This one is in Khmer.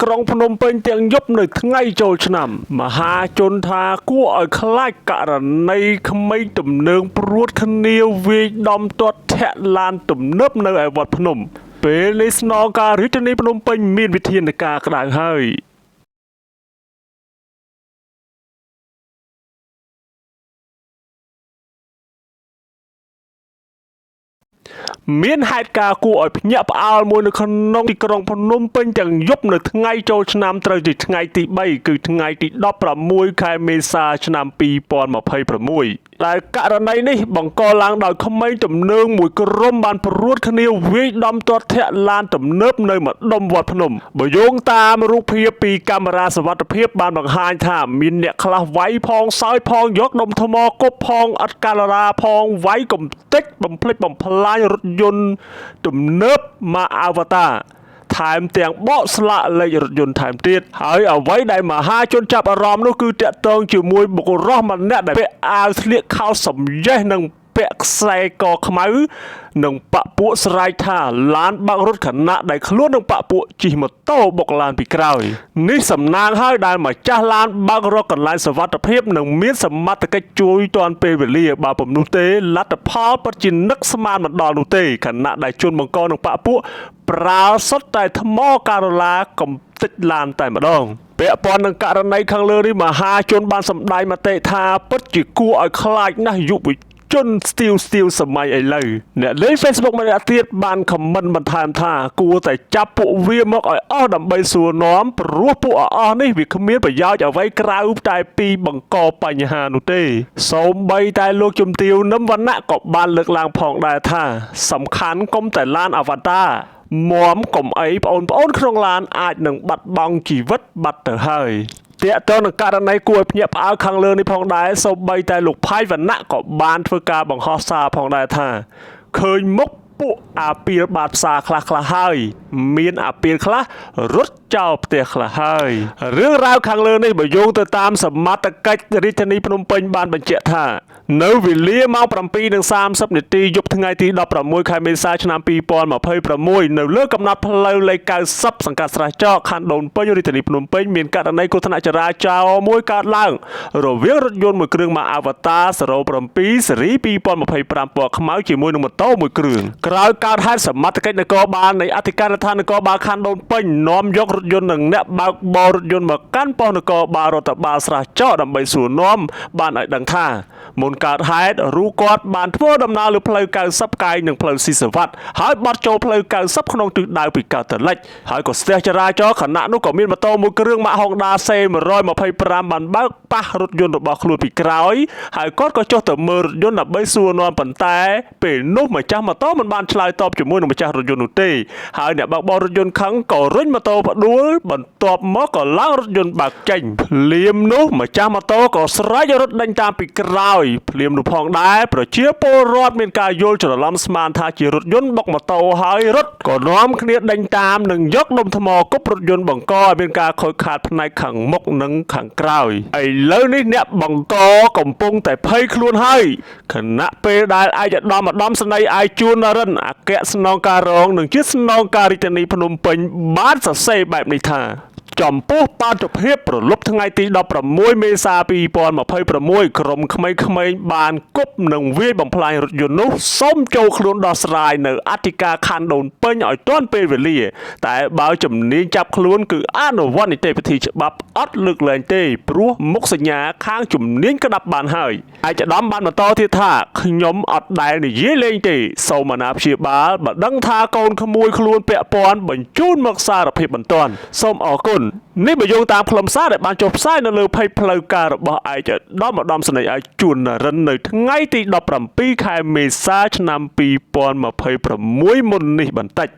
ក្រុងភ្នំពេញទាំងយប់នៅថ្ងៃចូលឆ្នាំមហាជនថាគួរឲ្យខ្លាចករណីក្មេងទំនើងព្រួតគ្នាវាយដំទាត់ធាក់ឡានទំនើបនៅឯវត្តភ្នំពេលនេះស្នងការរាជធានីភ្នំពេញមានវិធានការក្តៅហើយមានហេតុការណ៍គួរឲ្យភ្ញាក់ផ្អើលមួយនៅក្នុងទីក្រុងភ្នំពេញទាំងយប់នៅថ្ងៃចូលឆ្នាំត្រូវជាថ្ងៃទី3គឺថ្ងៃទី16ខែមេសាឆ្នាំ2026ដែលករណីនេះបង្កឡើងដោយក្មេងទំនើងមួយក្រុមបានព្រួតគ្នាវាយដំទាត់ធាក់ឡានទំនើបនៅម្ដុំវត្តភ្នំបើយោងតាមរូបភាពពីកាមេរ៉ាសុវត្ថិភាពបានបង្ហាញថាមានអ្នកខ្លះវាយផងសើចផងយកដុំថ្មគប់ផងអត់កាឡរ៉ាផងវាយកំទេចបំផ្លិចបំផ្លាញរថយន្តទំនើបមកអាវតាថែមទាំងបកស្លាកលេខរថយន្តថែមទៀតហើយអ្វីដែលមហាជនចាប់អារម្មណ៍នោះគឺតាក់ទងជាមួយបុគ្គលម្នាក់ដែលពាក់អាវស្លៀកខោសំយេះនិងពាក់ខ្សែកខ្មៅនិងបពពួកស្រែកថាឡានបើករថខណៈដែលខ្លួននឹងបពពួកជិះម៉ូតូបុកឡានពីក្រោយនេះសំណាងហើយដែលម្ចាស់ឡានបើករកកន្លែងសុវត្ថិភាពនិងមានសមត្ថកិច្ចជួយទាន់ពេលវេលាបើពុំនោះទេលទ្ធផលពិតជានឹកស្មានមិនដល់នោះទេខណៈដែលជនបង្កនឹងបពពួកប្រើសុទ្ធតែថ្មការ៉ូឡាកំទេចឡានតែម្ដងពាក់ព័ន្ធនឹងករណីខាងលើនេះមហាជនបានសម្ដែងមតិថាពិតជាគួរឲ្យខ្លាចណាស់យុវជនស្ទាវសម័យឥឡូវអ្នកលេង Facebook ម្នាក់ទៀតបានខមមិនបន្ថែមថាគួរតែចាប់ពួកវាមកឲ្យអស់ដើម្បីសួរនាំព្រោះពួកអស់នេះវាគ្មានប្រយោជន៍អ្វីក្រៅតែពីបង្កបញ្ហានោះទេសូម្បីតែលោកជំទាវនឹមវណ្ណៈក៏បានលើកឡើងផងដែរថាសំខាន់កុំតែឡានអវតារមុំកុំអីបងប្អូនក្នុងឡានអាចនឹងបាត់បង់ជីវិតបាត់ទៅហើយតាក់ទងនឹងករណីគួរឲ្យភ្ញាក់ផ្អើលខាងលើនេះផងដែរសូម្បីតែលោកផៃវណ្ណៈក៏បានធ្វើការបង្ហោះសារផងដែរថាឃើញមុខពួកអាពីលបាតផ្សារខ្លះហើយមានអាពីលខ្លះរត់ចោលផ្ទះខ្លះហើយរឿងរ៉ាវខាងលើនេះបើយោងទៅតាមសមត្ថកិច្ចរាជធានីភ្នំពេញបានបញ្ជាក់ថានៅវេលាម៉ោង 7:30 នាទីយប់ថ្ងៃទី16ខែមេសាឆ្នាំ2026នៅលើកំណត់ផ្លូវលេខ90សង្កាត់ស្រះចកខណ្ឌដូនពេញរាជធានីភ្នំពេញមានករណីគ្រោះថ្នាក់ចរាចរណ៍មួយកើតឡើងរវាងរថយន្តមួយគ្រឿងមកអាវតារ07ស៊េរី2025ពណ៌ខ្មៅជាមួយនឹងម៉ូតូមួយគ្រឿងក្រោយកើតហេតុសមត្ថកិច្ចនគរបាលនៃអធិការដ្ឋាននគរបាលខណ្ឌដូនពេញនាំយករថយន្តនិងអ្នកបើកបររថយន្តមកកាន់ប៉ុស្តិ៍នគរបាលរដ្ឋបាលស្រះចកដើម្បីសួរនាំបានឲ្យដឹងថាមុនកើតហេតុរូគាត់បានធ្វើដំណើរលើផ្លូវ90កែងនិងផ្លូវស៊ីសវ័តហើយបត់ចូលផ្លូវ90ក្នុងទិសដៅពីកើតទៅលិចហើយក៏ស្ទះចរាចរណ៍ខណៈនោះក៏មានម៉ូតូមួយគ្រឿងម៉ាក Honda C125 បានបើកប៉ះរថយន្តរបស់ខ្លួនពីក្រោយហើយគាត់ក៏ចុះទៅមើលរថយន្តដើម្បីសួរនាំប៉ុន្តែពេលនោះម្ចាស់ម៉ូតូមិនបានឆ្លើយតបជាមួយនឹងម្ចាស់រថយន្តនោះទេហើយអ្នកបើកបររថយន្តខឹងក៏រុញម៉ូតូផ្ដួលបន្ទាប់មកក៏ឡើងរថយន្តបើកចេញភ្លាមនោះម្ចាស់ម៉ូតូក៏ស្រែករត់ដេញតាមពីក្រោយភ្លាមនោះផងដែរប្រជាពលរដ្ឋមានការយល់ច្រឡំស្មានថាជារថយន្តបុកម៉ូតូហើយរត់ក៏នាំគ្នាដេញតាមនិងយកដុំថ្មគប់រថយន្តបង្កឲ្យមានការខូចខាតផ្នែកខាងមុខនិងខាងក្រោយឥឡូវនេះអ្នកបង្កកំពុងតែភ័យខ្លួនហើយខណៈពេលដែលឯកឧត្តមស្នីអាយជួននរិនអគ្គស្នងការរងនិងជាស្នងការរាជធានីភ្នំពេញបានសរសេរបែបនេះថាចំពោះបាតុភិបប្រលប់ថ្ងៃទី16មេសា2026ក្រុមក្មេងៗបានគប់និងវាយបំផ្លាញរថយន្តនោះសូមចូលខ្លួនដោះស្រាយនៅអធិការខណ្ឌដូនពេញឲ្យទាន់ពេលវេលាតែបើជំនាញចាប់ខ្លួនគឺអនុវត្តនីតិវិធីច្បាប់អត់លើកលែងទេព្រោះមុខសញ្ញាខាងជំនាញក្តាប់បានហើយឯកឧត្តមបានបន្តទៀតថាខ្ញុំអត់ដែលនិយាយលេងទេសូមអាណាព្យាបាលបើដឹងថាកូនក្មួយខ្លួនពាក់ព័ន្ធបញ្ជូនមកសារភាពបន្ទាន់សូមអរគុណនេះបើយោងតាមខ្លឹមសារដែលបានចុះផ្សាយនៅលើเพจផ្លូវការរបស់ឯកឧត្តមស្នេហ៍អាយជួននរិននៅថ្ងៃទី17ខែមេសាឆ្នាំ2026មុននេះបន្តិច